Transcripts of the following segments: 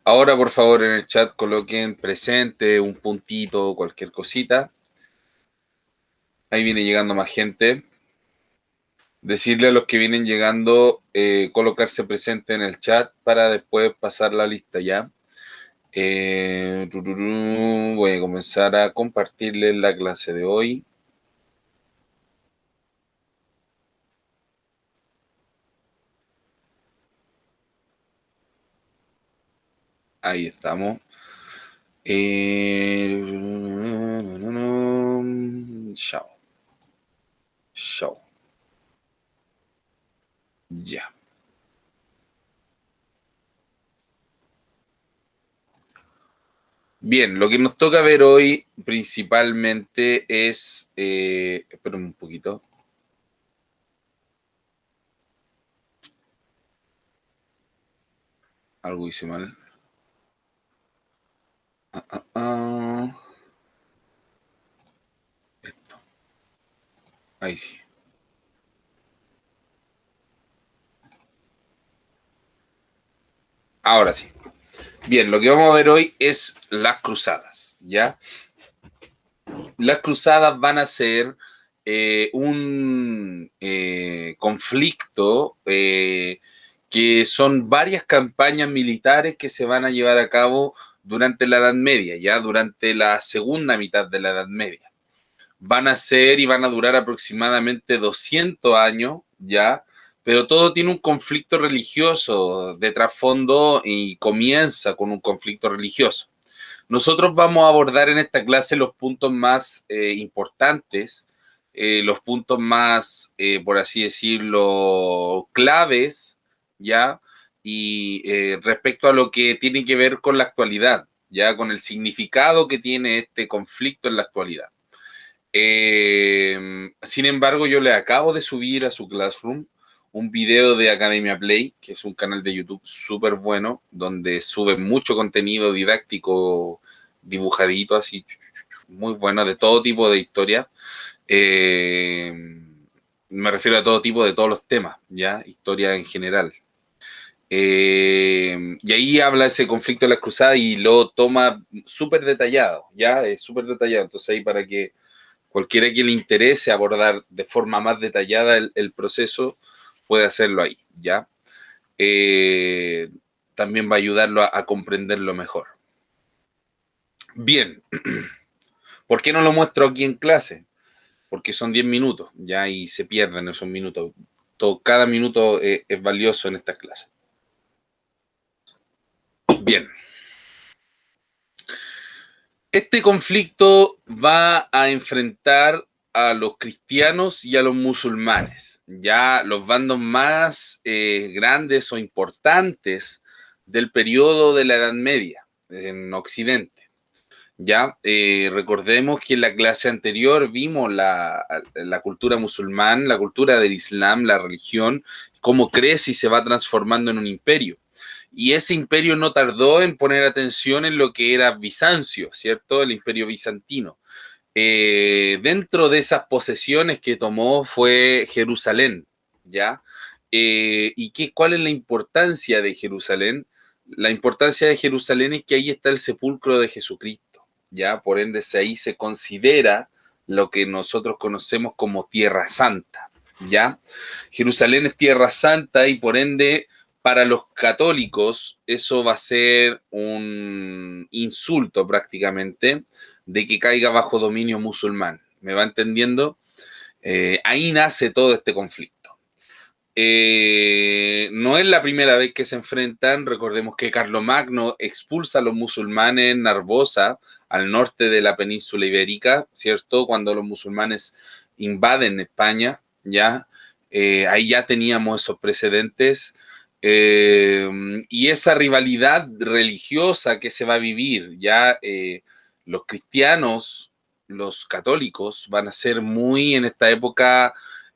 Ahora, por favor, en el chat coloquen presente, un puntito, cualquier cosita. Ahí viene llegando más gente. Decirle a los que vienen llegando, colocarse presente en el chat para después pasar la lista ya. Voy a comenzar a compartirles la clase de hoy. Ahí estamos. Chao. Chao. Ya. Bien, lo que nos toca ver hoy principalmente es, espera un poquito, algo hice mal. Ah, esto, ahí sí. Ahora sí. Bien, lo que vamos a ver hoy es las cruzadas, ¿ya? Las cruzadas van a ser un conflicto que son varias campañas militares que se van a llevar a cabo durante la Edad Media, ya durante la segunda mitad de la Edad Media. Van a ser y van a durar aproximadamente 200 años, ya, pero todo tiene un conflicto religioso de trasfondo y comienza con un conflicto religioso. Nosotros vamos a abordar en esta clase los puntos más importantes, los puntos más, por así decirlo, claves, ¿ya? Y respecto a lo que tiene que ver con la actualidad, ¿ya? Con el significado que tiene este conflicto en la actualidad. Sin embargo, yo le acabo de subir a su Classroom un video de Academia Play, que es un canal de YouTube súper bueno, donde sube mucho contenido didáctico, dibujadito, así, muy bueno, de todo tipo de historia. Eh, Me refiero a todo tipo de todos los temas, ¿ya? Historia en general. Y ahí habla ese conflicto de las cruzadas y lo toma súper detallado, ¿ya? Es súper detallado. Entonces ahí para que cualquiera que le interese abordar de forma más detallada el proceso puede hacerlo ahí, ¿ya? Eh, También va a ayudarlo a comprenderlo mejor. Bien, ¿por qué no lo muestro aquí en clase? Porque son 10 minutos, ¿ya? Y se pierden esos minutos. Cada minuto es valioso en estas clases. Bien, este conflicto va a enfrentar a los cristianos y a los musulmanes, ya los bandos más grandes o importantes del periodo de la Edad Media en Occidente. Ya recordemos que en la clase anterior vimos la cultura musulmana, la cultura del Islam, la religión, cómo crece y se va transformando en un imperio. Y ese imperio no tardó en poner atención en lo que era Bizancio, ¿cierto? El imperio bizantino. Dentro de esas posesiones que tomó fue Jerusalén, ¿ya? ¿Cuál es la importancia de Jerusalén? La importancia de Jerusalén es que ahí está el sepulcro de Jesucristo, ¿ya? Por ende, ahí se considera lo que nosotros conocemos como Tierra Santa, ¿ya? Jerusalén es Tierra Santa y por ende para los católicos eso va a ser un insulto prácticamente de que caiga bajo dominio musulmán. ¿Me va entendiendo? Ahí nace todo este conflicto. No es la primera vez que se enfrentan. Recordemos que Carlomagno expulsa a los musulmanes en Narbosa, al norte de la península ibérica, ¿cierto? Cuando los musulmanes invaden España, ¿ya? Ahí ya teníamos esos precedentes. Y esa rivalidad religiosa que se va a vivir, ya los cristianos, los católicos van a ser muy en esta época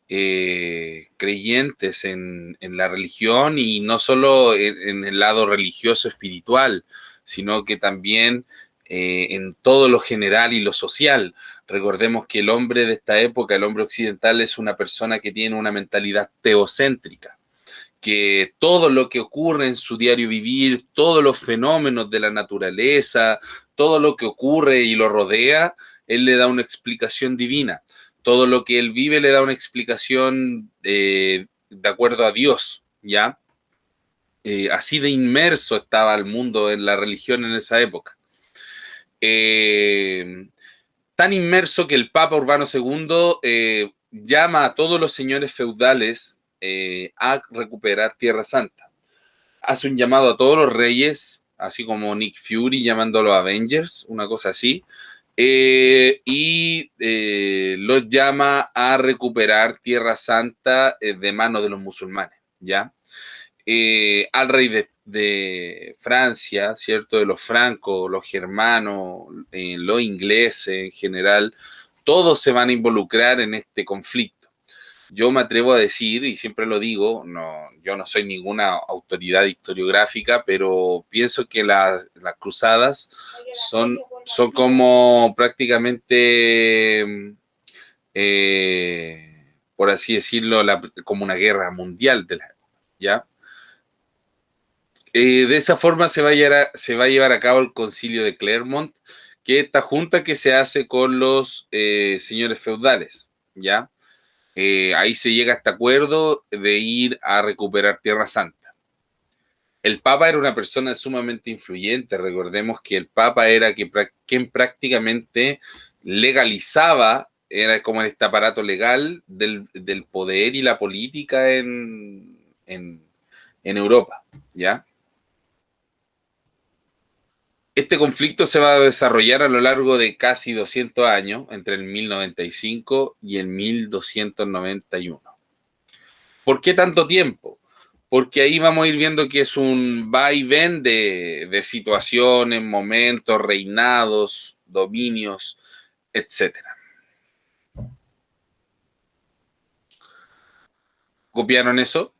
creyentes en la religión y no solo en el lado religioso espiritual, sino que también en todo lo general y lo social. Recordemos que el hombre de esta época, el hombre occidental, es una persona que tiene una mentalidad teocéntrica, que todo lo que ocurre en su diario vivir, todos los fenómenos de la naturaleza, todo lo que ocurre y lo rodea, él le da una explicación divina. Todo lo que él vive le da una explicación de acuerdo a Dios, ¿ya? Así de inmerso estaba el mundo en la religión en esa época. Tan inmerso que el Papa Urbano II llama a todos los señores feudales a recuperar Tierra Santa. Hace un llamado a todos los reyes, así como Nick Fury llamando a los Avengers, una cosa así, y los llama a recuperar Tierra Santa de manos de los musulmanes, ¿ya? Al rey de Francia, ¿cierto? De los francos, los germanos, los ingleses en general, todos se van a involucrar en este conflicto. Yo me atrevo a decir, y siempre lo digo, no, yo no soy ninguna autoridad historiográfica, pero pienso que las cruzadas son como prácticamente, por así decirlo, como una guerra mundial de la época, ¿ya? De esa forma se va a llevar a cabo el concilio de Clermont, que esta junta que se hace con los señores feudales, ¿ya? Ahí se llega a este acuerdo de ir a recuperar Tierra Santa. El Papa era una persona sumamente influyente, recordemos que el Papa era quien prácticamente legalizaba, era como este aparato legal del poder y la política en Europa, ¿ya? Este conflicto se va a desarrollar a lo largo de casi 200 años, entre el 1095 y el 1291. ¿Por qué tanto tiempo? Porque ahí vamos a ir viendo que es un va y ven de situaciones, momentos, reinados, dominios, etcétera. ¿Copiaron eso?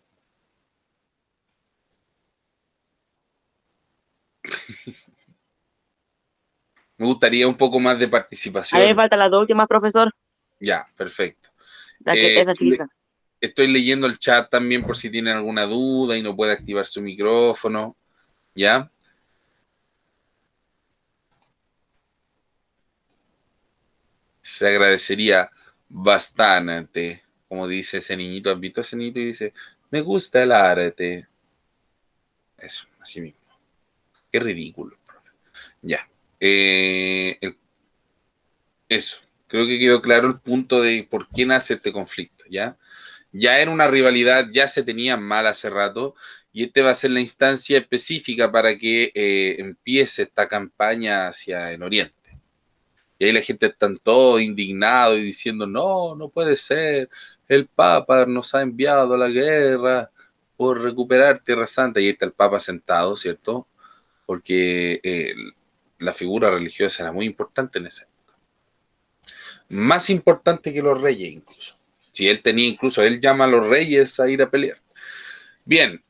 Me gustaría un poco más de A mí me participación. faltan las dos últimas, profesor. Ya, perfecto. Esa chiquitita. Estoy leyendo el chat también por si tienen alguna duda y no puede activar su micrófono. ¿Ya? Se agradecería bastante. Como dice ese niñito, ¿has visto a ese niñito? Y dice, me gusta el arte. Eso, así mismo. Qué ridículo, profe. Ya. Eso. Creo que quedó claro el punto de por qué nace este conflicto, ¿ya? Ya era una rivalidad, ya se tenían mal hace rato, y este va a ser la instancia específica para que empiece esta campaña hacia el oriente. Y ahí la gente está todo indignado y diciendo, no, no puede ser, el Papa nos ha enviado a la guerra por recuperar Tierra Santa. Y ahí está el Papa sentado, ¿cierto? Porque la figura religiosa era muy importante en esa época. Más importante que los reyes incluso. Si él tenía incluso, él llama a los reyes a ir a pelear. Bien,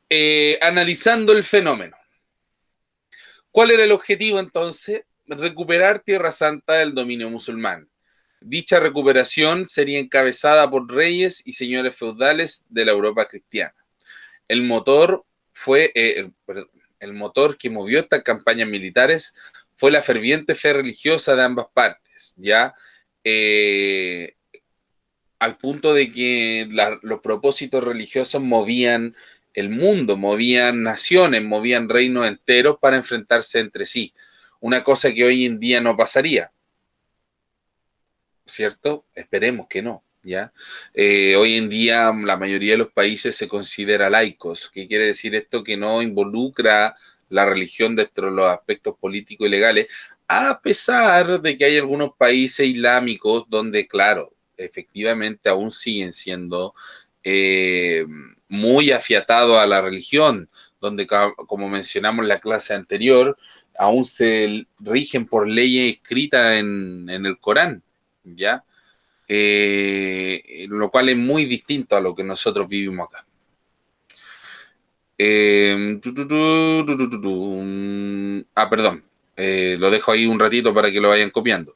analizando el fenómeno. ¿Cuál era el objetivo entonces? Recuperar Tierra Santa del dominio musulmán. Dicha recuperación sería encabezada por reyes y señores feudales de la Europa cristiana. El motor fue, el motor que movió estas campañas militares fue la ferviente fe religiosa de ambas partes, ya al punto de que los propósitos religiosos movían el mundo, movían naciones, movían reinos enteros para enfrentarse entre sí. Una cosa que hoy en día no pasaría, ¿cierto? Esperemos que no, ¿ya? Hoy en día la mayoría de los países se considera laicos. ¿Qué quiere decir esto? Que no involucra la religión dentro de los aspectos políticos y legales, a pesar de que hay algunos países islámicos donde, claro, efectivamente aún siguen siendo muy afiatados a la religión, donde, como mencionamos en la clase anterior, aún se rigen por leyes escritas en el Corán, ¿ya? Lo cual es muy distinto a lo que nosotros vivimos acá. Perdón, lo dejo ahí un ratito para que lo vayan copiando.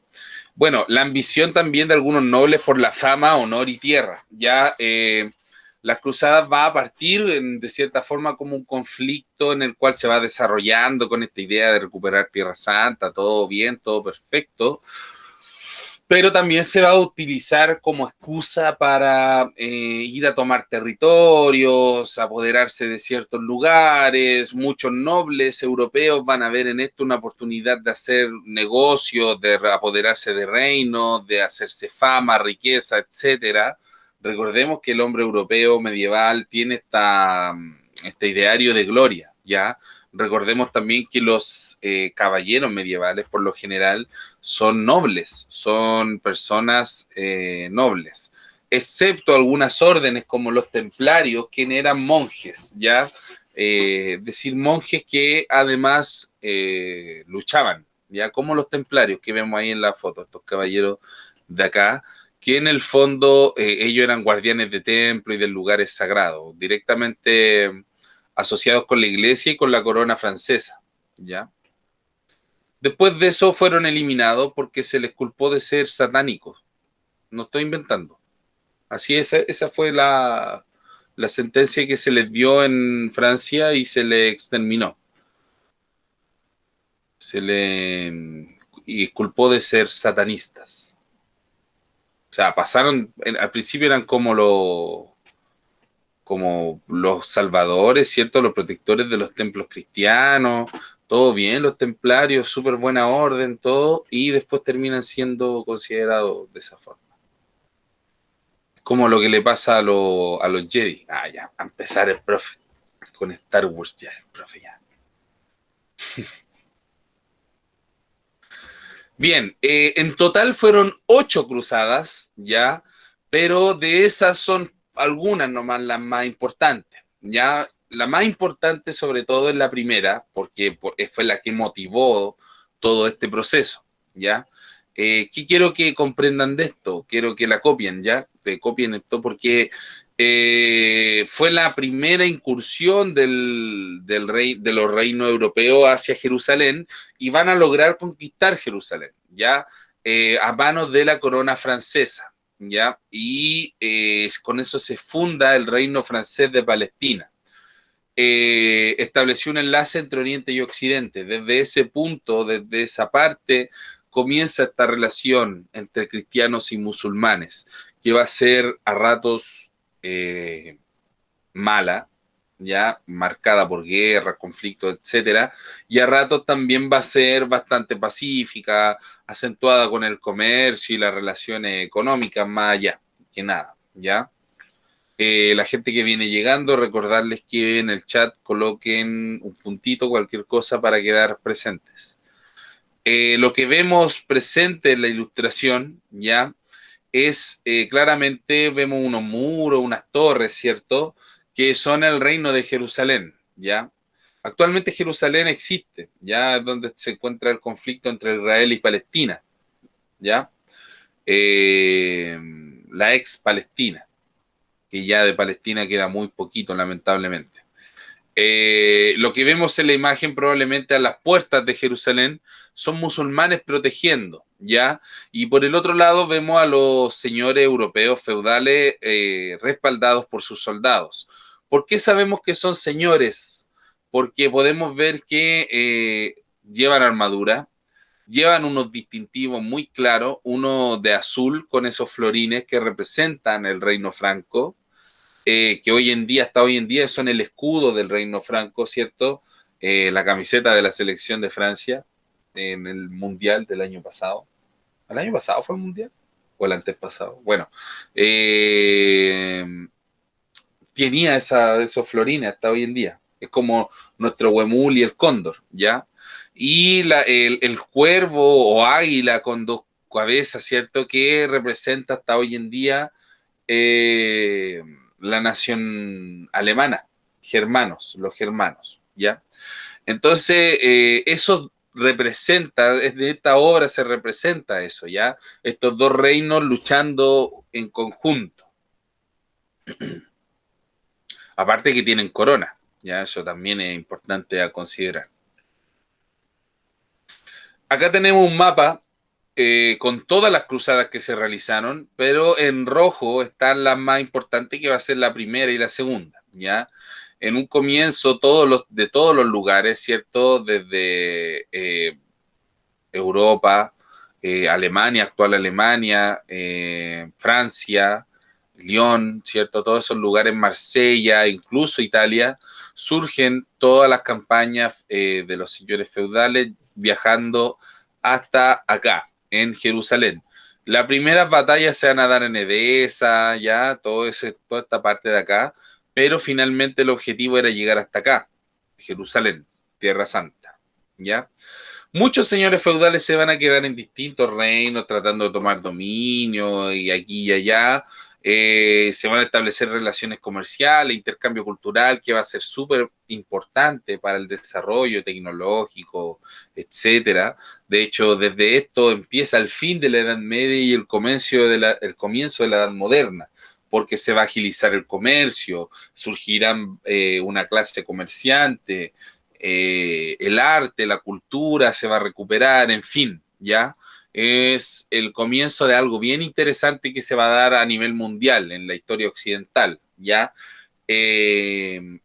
Bueno, la ambición también de algunos nobles por la fama, honor y tierra. Ya Las cruzadas va a partir de cierta forma como un conflicto en el cual se va desarrollando con esta idea de recuperar Tierra Santa, todo bien, todo perfecto, pero también se va a utilizar como excusa para ir a tomar territorios, apoderarse de ciertos lugares. Muchos nobles europeos van a ver en esto una oportunidad de hacer negocios, de apoderarse de reinos, de hacerse fama, riqueza, etcétera. Recordemos que el hombre europeo medieval tiene este ideario de gloria, ¿ya? Recordemos también que los caballeros medievales, por lo general, son nobles, son personas nobles, excepto algunas órdenes como los templarios, quienes eran monjes, ¿ya? Es decir, monjes que además luchaban, ¿ya? Como los templarios que vemos ahí en la foto, estos caballeros de acá, que en el fondo ellos eran guardianes de templo y de lugares sagrados, directamente asociados con la iglesia y con la corona francesa, ¿ya? Después de eso fueron eliminados porque se les culpó de ser satánicos. No estoy inventando. Así esa fue la sentencia que se les dio en Francia y se les exterminó. Se le y culpó de ser satanistas. O sea, pasaron, al principio eran como los salvadores, ¿cierto? Los protectores de los templos cristianos, todo bien, los templarios, súper buena orden, todo, y después terminan siendo considerados de esa forma. Como lo que le pasa a los Jedi. Ah, ya, a empezar el profe, con Star Wars ya, el profe ya. Bien, en total fueron 8 cruzadas, ya, pero de esas son algunas nomás las más importantes, ya. La más importante sobre todo es la primera, porque fue la que motivó todo este proceso, ya. ¿Qué quiero que comprendan de esto? Quiero que la copien, ya, que copien esto, porque fue la primera incursión de los reinos europeos hacia Jerusalén y van a lograr conquistar Jerusalén, ¿ya? A manos de la corona francesa, ¿ya? Y con eso se funda el reino francés de Palestina. Estableció un enlace entre Oriente y Occidente. Desde ese punto, desde esa parte, comienza esta relación entre cristianos y musulmanes, que va a ser a ratos mala, ya marcada por guerras, conflictos, etcétera, y a ratos también va a ser bastante pacífica, acentuada con el comercio y las relaciones económicas más allá que nada, ¿ya? La gente que viene llegando, recordarles que en el chat coloquen un puntito, cualquier cosa para quedar presentes. Lo que vemos presente en la ilustración, ¿ya? Es claramente, vemos unos muros, unas torres, ¿cierto? Que son el reino de Jerusalén, ¿ya? Actualmente Jerusalén existe, ¿ya? Es donde se encuentra el conflicto entre Israel y Palestina, ¿ya? Eh, la ex Palestina, que ya de Palestina queda muy poquito, lamentablemente. Lo que vemos en la imagen probablemente a las puertas de Jerusalén son musulmanes protegiendo, ¿ya? Y por el otro lado vemos a los señores europeos feudales respaldados por sus soldados. ¿Por qué sabemos que son señores? Porque podemos ver que llevan armadura, llevan unos distintivos muy claros, uno de azul con esos florines que representan el reino franco, que hoy en día, hasta hoy en día, son el escudo del reino franco, ¿cierto? La camiseta de la selección de Francia en el Mundial del año pasado. ¿El año pasado fue el Mundial? ¿O el antes pasado? Bueno, eh, tenía esos florines hasta hoy en día. Es como nuestro huemul y el cóndor, ¿ya? Y el cuervo o águila con dos cabezas, ¿cierto? Que representa hasta hoy en día eh, la nación alemana, los germanos, ¿ya? Entonces, eso representa, en esta obra se representa eso, ¿ya? Estos dos reinos luchando en conjunto. Aparte que tienen corona, ¿ya? Eso también es importante a considerar. Acá tenemos un mapa con todas las cruzadas que se realizaron, pero en rojo están las más importantes, que va a ser la primera y la segunda, ¿ya? En un comienzo, de todos los lugares, ¿cierto? Desde Europa, Alemania, actual Alemania, Francia, Lyon, ¿cierto? Todos esos lugares, Marsella, incluso Italia, surgen todas las campañas de los señores feudales viajando hasta acá, en Jerusalén. Las primeras batallas se van a dar en Edesa, ya, toda esta parte de acá, pero finalmente el objetivo era llegar hasta acá, Jerusalén, Tierra Santa, ¿ya? Muchos señores feudales se van a quedar en distintos reinos tratando de tomar dominio y aquí y allá. Se van a establecer relaciones comerciales, intercambio cultural que va a ser súper importante para el desarrollo tecnológico, etcétera. De hecho, desde esto empieza el fin de la Edad Media y el comienzo de la Edad Moderna, porque se va a agilizar el comercio, surgirán una clase comerciante, el arte, la cultura se va a recuperar, en fin, ¿ya? Es el comienzo de algo bien interesante que se va a dar a nivel mundial en la historia occidental, ¿ya? Eh,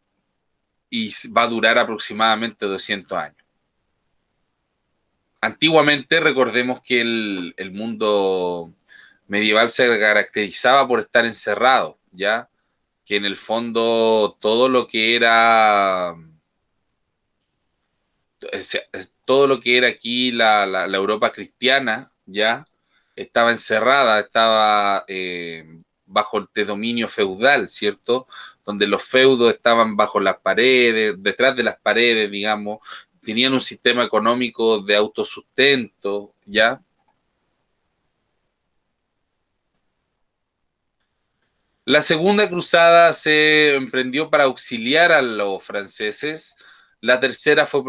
y va a durar aproximadamente 200 años. Antiguamente, recordemos que el mundo medieval se caracterizaba por estar encerrado, ¿ya? Que en el fondo todo lo que era todo lo que era aquí la Europa cristiana, ya estaba encerrada, estaba bajo el dominio feudal, ¿cierto? Donde los feudos estaban bajo las paredes, detrás de las paredes, digamos, tenían un sistema económico de autosustento, ¿ya? La segunda cruzada se emprendió para auxiliar a los franceses. La tercera fue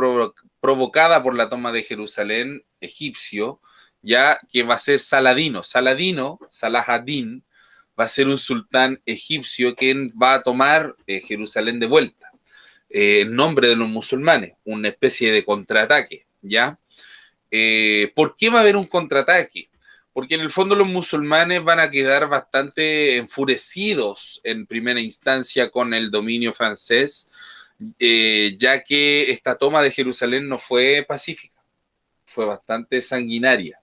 provocada por la toma de Jerusalén egipcio, ya que va a ser Saladino. Salah ad-Din, va a ser un sultán egipcio quien va a tomar Jerusalén de vuelta en nombre de los musulmanes, una especie de contraataque, ¿ya? ¿Por qué va a haber un contraataque? Porque en el fondo los musulmanes van a quedar bastante enfurecidos en primera instancia con el dominio francés, ya que esta toma de Jerusalén no fue pacífica, fue bastante sanguinaria,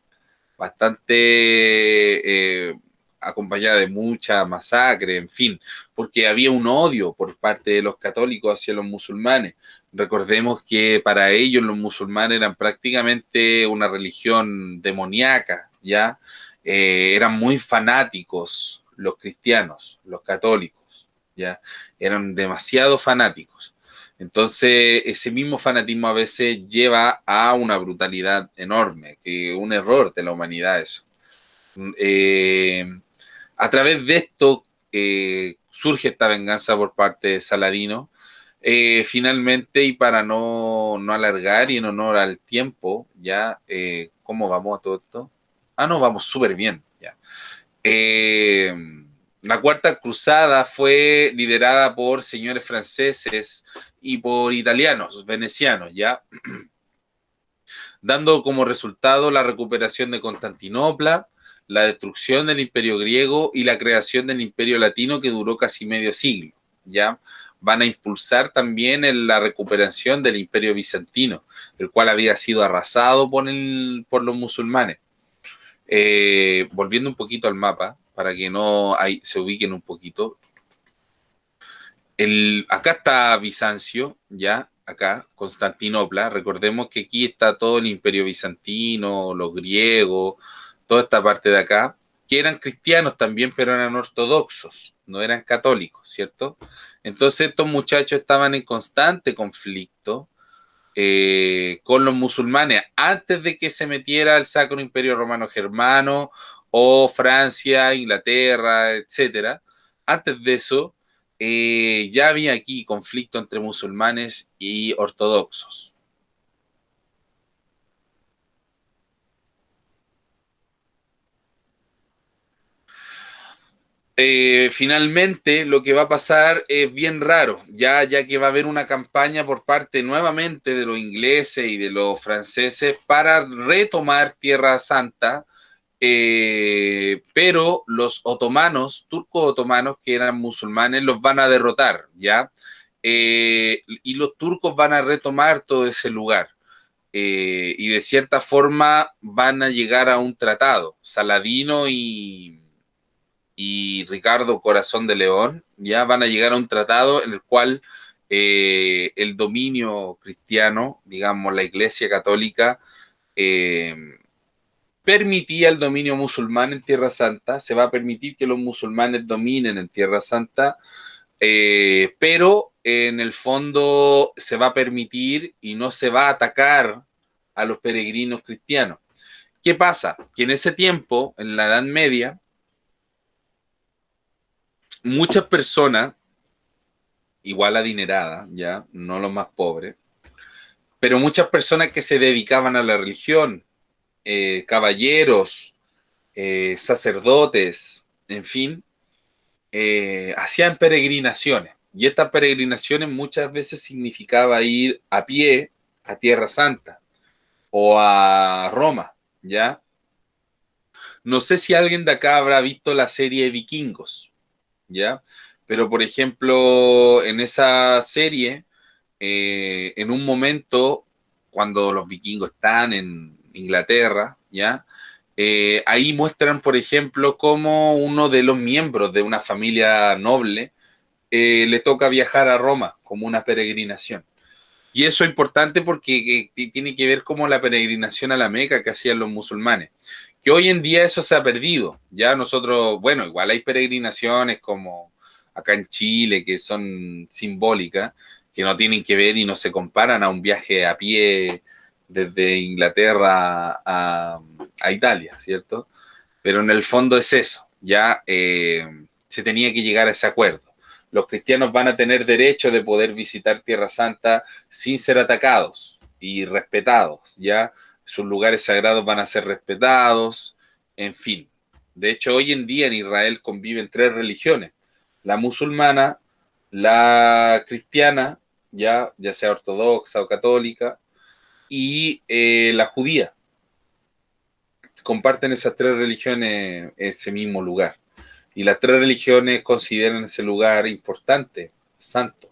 bastante acompañada de mucha masacre, en fin, porque había un odio por parte de los católicos hacia los musulmanes. Recordemos que para ellos los musulmanes eran prácticamente una religión demoníaca, ¿ya? Eran muy fanáticos los cristianos, los católicos, ¿ya? Eran demasiado fanáticos. Entonces, ese mismo fanatismo a veces lleva a una brutalidad enorme, que un error de la humanidad eso. Eh, a través de esto surge esta venganza por parte de Saladino. Finalmente, y para no alargar y en honor al tiempo, ya, ¿cómo vamos a todo esto? Ah, no, vamos súper bien, ya. Eh, la Cuarta Cruzada fue liderada por señores franceses y por italianos, venecianos, ¿ya? Dando como resultado la recuperación de Constantinopla, la destrucción del Imperio griego y la creación del Imperio latino que duró casi medio siglo, ¿ya? Van a impulsar también en la recuperación del Imperio bizantino, el cual había sido arrasado por los musulmanes. Volviendo un poquito al mapa, para que no se ubiquen un poquito. Acá está Bizancio, ya, acá, Constantinopla. Recordemos que aquí está todo el Imperio Bizantino, los griegos, toda esta parte de acá, que eran cristianos también, pero eran ortodoxos, no eran católicos, ¿cierto? Entonces estos muchachos estaban en constante conflicto con los musulmanes antes de que se metiera el Sacro Imperio Romano Germano o Francia, Inglaterra, etcétera. Antes de eso, ya había aquí conflicto entre musulmanes y ortodoxos. Finalmente, lo que va a pasar es bien raro, ya que va a haber una campaña por parte nuevamente de los ingleses y de los franceses para retomar Tierra Santa, pero los otomanos, turcos otomanos, que eran musulmanes, los van a derrotar, ¿ya? Y los turcos van a retomar todo ese lugar. Y de cierta forma van a llegar a un tratado. Saladino y Ricardo Corazón de León ya van a llegar a un tratado en el cual el dominio cristiano, digamos la Iglesia Católica, eh, permitía el dominio musulmán en Tierra Santa, se va a permitir que los musulmanes dominen en Tierra Santa, pero en el fondo se va a permitir y no se va a atacar a los peregrinos cristianos. ¿Qué pasa? Que en ese tiempo, en la Edad Media, muchas personas, igual adineradas, ya, no los más pobres, pero muchas personas que se dedicaban a la religión, caballeros, sacerdotes, en fin, hacían peregrinaciones. Y estas peregrinaciones muchas veces significaba ir a pie a Tierra Santa o a Roma, ¿ya? No sé si alguien de acá habrá visto la serie Vikingos, ¿ya? Pero, por ejemplo, en esa serie, en un momento, cuando los vikingos están en Inglaterra, ¿ya? Ahí muestran, por ejemplo, cómo uno de los miembros de una familia noble le toca viajar a Roma como una peregrinación. Y eso es importante porque tiene que ver como la peregrinación a la Meca que hacían los musulmanes. Que hoy en día eso se ha perdido. Ya nosotros, bueno, igual hay peregrinaciones como acá en Chile que son simbólicas, que no tienen que ver y no se comparan a un viaje a pie desde Inglaterra a Italia, ¿cierto? Pero en el fondo es eso, ya se tenía que llegar a ese acuerdo. Los cristianos van a tener derecho de poder visitar Tierra Santa sin ser atacados y respetados, ya sus lugares sagrados van a ser respetados, en fin. De hecho, hoy en día en Israel conviven tres religiones, la musulmana, la cristiana, ya sea ortodoxa o católica, y la judía. Comparten esas tres religiones ese mismo lugar. Y las tres religiones consideran ese lugar importante, santo.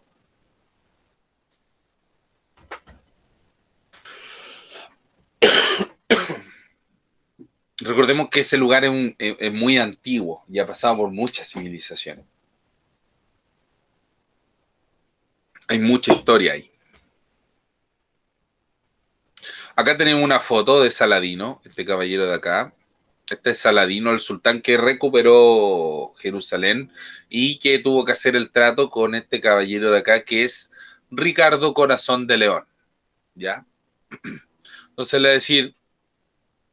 Recordemos que ese lugar es muy antiguo y ha pasado por muchas civilizaciones. Hay mucha historia ahí. Acá tenemos una foto de Saladino, este caballero de acá. Este es Saladino, el sultán que recuperó Jerusalén y que tuvo que hacer el trato con este caballero de acá, que es Ricardo Corazón de León. ¿Ya? Entonces le va a decir,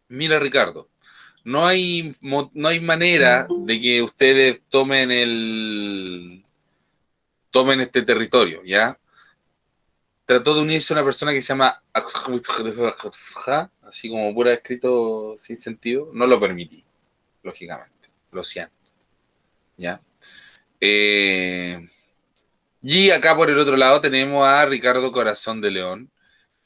mira Ricardo, no hay manera de que ustedes tomen este territorio, ¿ya? Trató de unirse a una persona que se llama así como pura escrito sin sentido, no lo permití, lógicamente, lo siento, ¿ya? Y acá por el otro lado tenemos a Ricardo Corazón de León,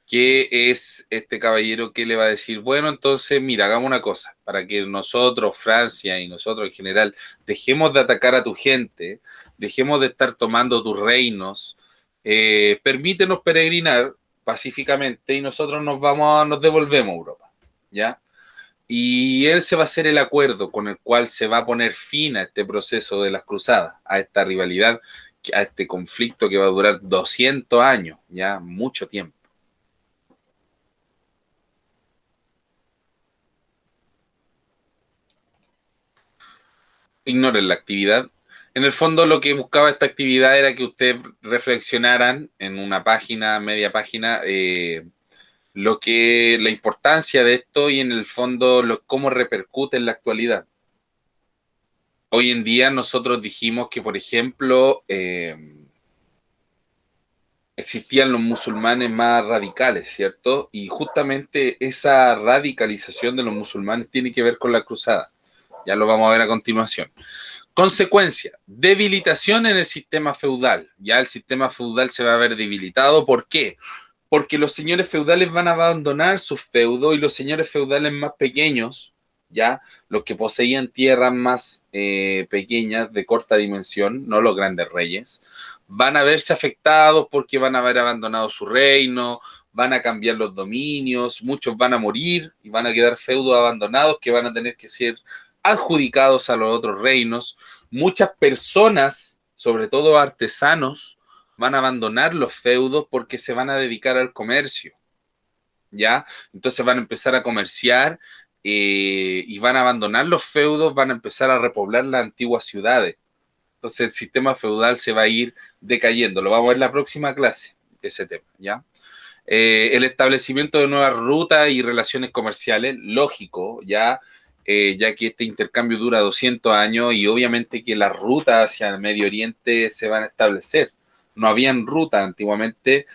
que es este caballero que le va a decir, bueno, entonces, mira, hagamos una cosa, para que nosotros, Francia y nosotros en general, dejemos de atacar a tu gente, dejemos de estar tomando tus reinos, permítenos peregrinar pacíficamente y nosotros nos devolvemos a Europa, ¿ya? Y él se va a hacer el acuerdo con el cual se va a poner fin a este proceso de las cruzadas, a esta rivalidad, a este conflicto que va a durar 200 años, ya mucho tiempo. Ignoren la actividad. En el fondo lo que buscaba esta actividad era que ustedes reflexionaran en una página, media página, la importancia de esto y en el fondo cómo repercute en la actualidad. Hoy en día nosotros dijimos que, por ejemplo, existían los musulmanes más radicales, ¿cierto? Y justamente esa radicalización de los musulmanes tiene que ver con la cruzada. Ya lo vamos a ver a continuación. Consecuencia, debilitación en el sistema feudal. Ya el sistema feudal se va a ver debilitado. ¿Por qué? Porque los señores feudales van a abandonar sus feudos y los señores feudales más pequeños, ¿ya? Los que poseían tierras más pequeñas, de corta dimensión, no los grandes reyes, van a verse afectados porque van a haber abandonado su reino, van a cambiar los dominios, muchos van a morir y van a quedar feudos abandonados que van a tener que ser adjudicados a los otros reinos. Muchas personas, sobre todo artesanos, van a abandonar los feudos porque se van a dedicar al comercio, ¿ya? Entonces van a empezar a comerciar y van a abandonar los feudos, van a empezar a repoblar las antiguas ciudades. Entonces el sistema feudal se va a ir decayendo. Lo vamos a ver en la próxima clase, ese tema, ¿ya? El establecimiento de nuevas rutas y relaciones comerciales, lógico, ya que este intercambio dura 200 años y obviamente que las rutas hacia el Medio Oriente se van a establecer. No habían rutas antiguamente,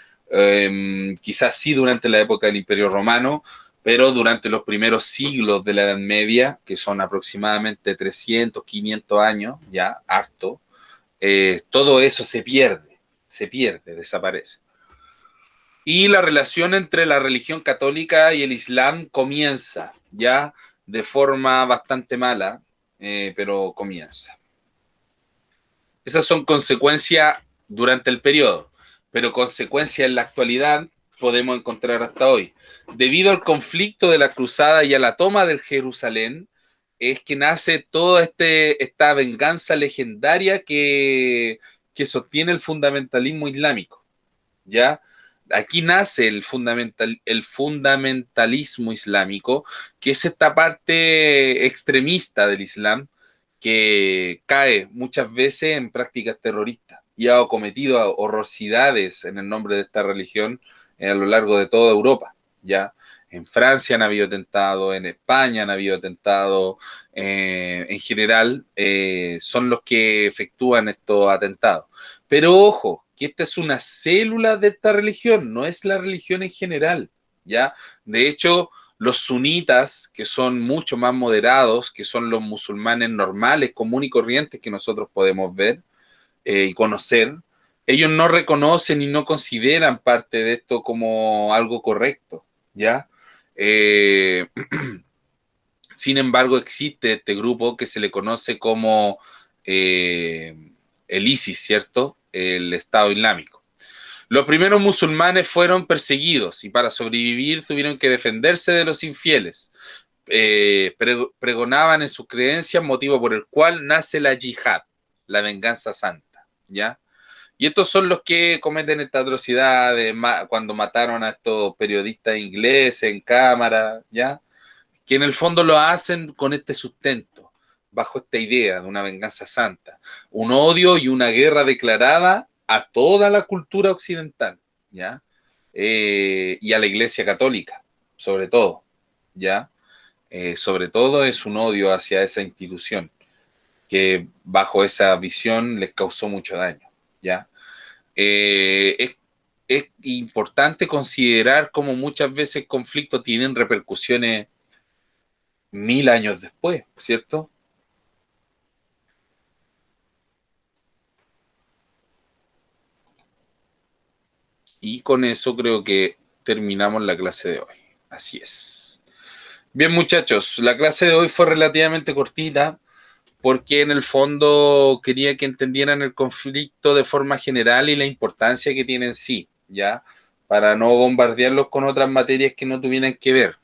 quizás sí durante la época del Imperio Romano, pero durante los primeros siglos de la Edad Media, que son aproximadamente 300, 500 años, ya harto, todo eso se pierde, desaparece. Y la relación entre la religión católica y el Islam comienza ya de forma bastante mala, pero comienza. Esas son consecuencias durante el periodo, pero consecuencias en la actualidad podemos encontrar hasta hoy. Debido al conflicto de la cruzada y a la toma del Jerusalén, es que nace toda esta venganza legendaria que sostiene el fundamentalismo islámico, ¿ya? Aquí nace el fundamentalismo islámico, que es esta parte extremista del Islam que cae muchas veces en prácticas terroristas y ha cometido horrorosidades en el nombre de esta religión a lo largo de toda Europa, ¿ya? En Francia han habido atentados, en España han habido atentados, en general son los que efectúan estos atentados. Pero ojo, que esta es una célula de esta religión, no es la religión en general, ¿ya? De hecho, los sunitas, que son mucho más moderados, que son los musulmanes normales, comunes y corrientes que nosotros podemos ver y conocer, ellos no reconocen y no consideran parte de esto como algo correcto, ¿ya? Sin embargo, existe este grupo que se le conoce como el ISIS, ¿cierto? El Estado Islámico. Los primeros musulmanes fueron perseguidos y para sobrevivir tuvieron que defenderse de los infieles. Pregonaban en sus creencias, motivo por el cual nace la yihad, la venganza santa, ¿ya? Y estos son los que cometen esta atrocidad cuando mataron a estos periodistas ingleses en cámara, ¿ya? Que en el fondo lo hacen con este sustento, bajo esta idea de una venganza santa, un odio y una guerra declarada a toda la cultura occidental, ¿ya? Y a la Iglesia Católica, sobre todo, ¿ya? Sobre todo es un odio hacia esa institución que bajo esa visión les causó mucho daño, ¿ya? Es importante considerar cómo muchas veces conflictos tienen repercusiones 1000 años después, ¿cierto? Y con eso creo que terminamos la clase de hoy. Así es. Bien, muchachos, la clase de hoy fue relativamente cortita porque en el fondo quería que entendieran el conflicto de forma general y la importancia que tiene en sí, ¿ya? Para no bombardearlos con otras materias que no tuvieran que ver.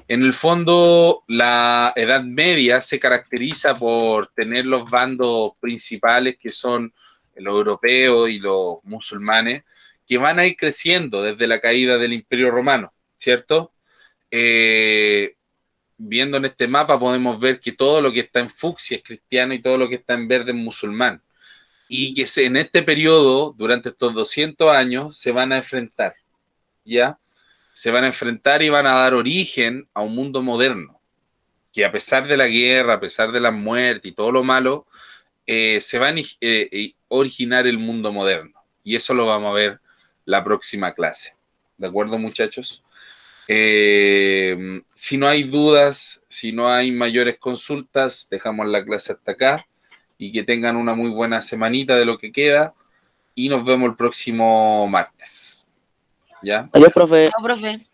En el fondo, la Edad Media se caracteriza por tener los bandos principales que son los europeos y los musulmanes, que van a ir creciendo desde la caída del Imperio Romano, ¿cierto? Eh, Viendo en este mapa podemos ver que todo lo que está en fucsia es cristiano y todo lo que está en verde es musulmán. Y que en este periodo, durante estos 200 años, se van a enfrentar, ¿ya? Se van a enfrentar y van a dar origen a un mundo moderno, que a pesar de la guerra, a pesar de la muerte y todo lo malo, se va a originar el mundo moderno. Y eso lo vamos a ver la próxima clase. ¿De acuerdo, muchachos? Si no hay dudas, si no hay mayores consultas, dejamos la clase hasta acá y que tengan una muy buena semanita de lo que queda y nos vemos el próximo martes. ¿Ya? Adiós, profe. Chao, profe.